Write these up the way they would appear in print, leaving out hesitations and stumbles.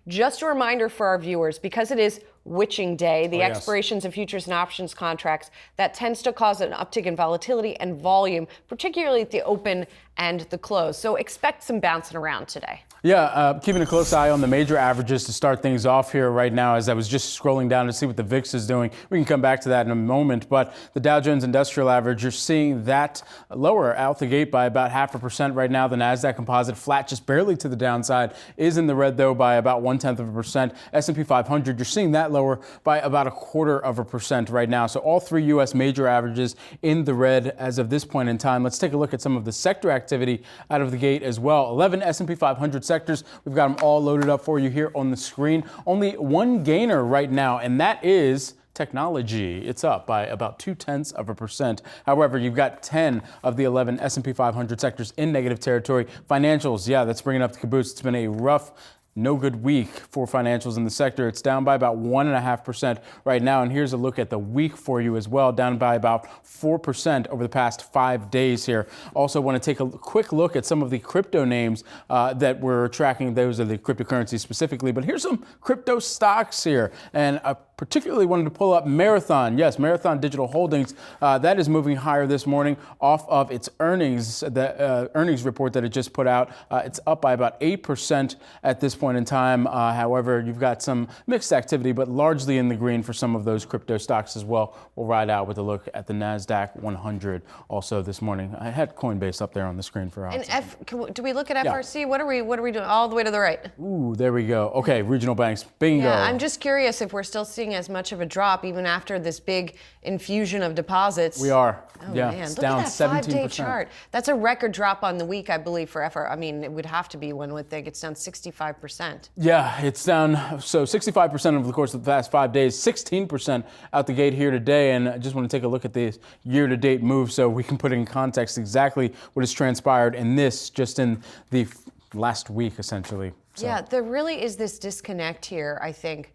Just a reminder for our viewers, because it is witching day, the yes. expirations of futures and options contracts, that tends to cause an uptick in volatility and volume, particularly at the open and the close. So expect some bouncing around today. Yeah, keeping a close eye on the major averages to start things off here right now as I was just scrolling down to see what the VIX is doing. We can come back to that in a moment, but the Dow Jones Industrial Average, you're seeing that lower out the gate by about 0.5% right now. The NASDAQ Composite flat, just barely to the downside, is in the red though by about 0.1%. S&P 500, you're seeing that lower by about 0.25% right now. So all three U.S. major averages in the red as of this point in time. Let's take a look at some of the sector activity out of the gate as well. 11 S&P 500 sectors. We've got them all loaded up for you here on the screen. Only one gainer right now, and that is technology. It's up by about 0.2%. However, you've got 10 of the 11 S&P 500 sectors in negative territory. Financials, yeah, that's bringing up the caboose. It's been a rough, no good week for financials in the sector. It's down by about 1.5% right now. And here's a look at the week for you as well, down by about 4% over the past 5 days here. Also want to take a quick look at some of the crypto names that we're tracking. Those are the cryptocurrencies specifically, but here's some crypto stocks here. And I particularly wanted to pull up Marathon. Yes, Marathon Digital Holdings. That is moving higher this morning off of its earnings, the earnings report that it just put out. It's up by about 8% at this point in time. However, you've got some mixed activity, but largely in the green for some of those crypto stocks as well. We'll ride out with a look at the NASDAQ 100 also this morning. I had Coinbase up there on the screen for us. And do we look at FRC? Yeah. What are we doing? All the way to the right. Ooh, there we go. Okay, regional banks. Bingo. Yeah, I'm just curious if we're still seeing as much of a drop even after this big infusion of deposits. We are. Oh, yeah, man. it's Look down at that 17%. 5-day chart. That's a record drop on the week, I believe, for FR. I mean, it would have to be, one would think. It's down 65%. Yeah, it's down. So 65% over the course of the past 5 days, 16% out the gate here today. And I just want to take a look at this year-to-date move so we can put in context exactly what has transpired in this just in the last week, essentially. So. Yeah, there really is this disconnect here, I think,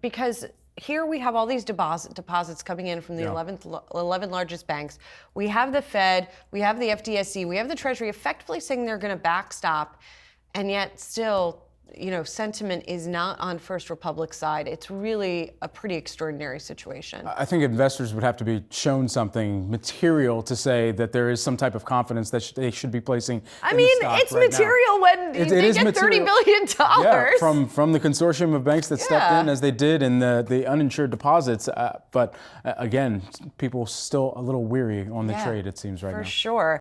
because here we have all these deposits coming in from the 11 largest banks. We have the Fed, we have the FDIC, we have the Treasury effectively saying they're going to backstop, and yet still, you know, sentiment is not on First Republic's side. It's really a pretty extraordinary situation. I think investors would have to be shown something material to say that there is some type of confidence that they should be placing. I mean, it's right material now. When they get $30 billion. Yeah, from the consortium of banks that stepped in as they did in the uninsured deposits. But again, people still a little weary on the trade, it seems right now. For sure.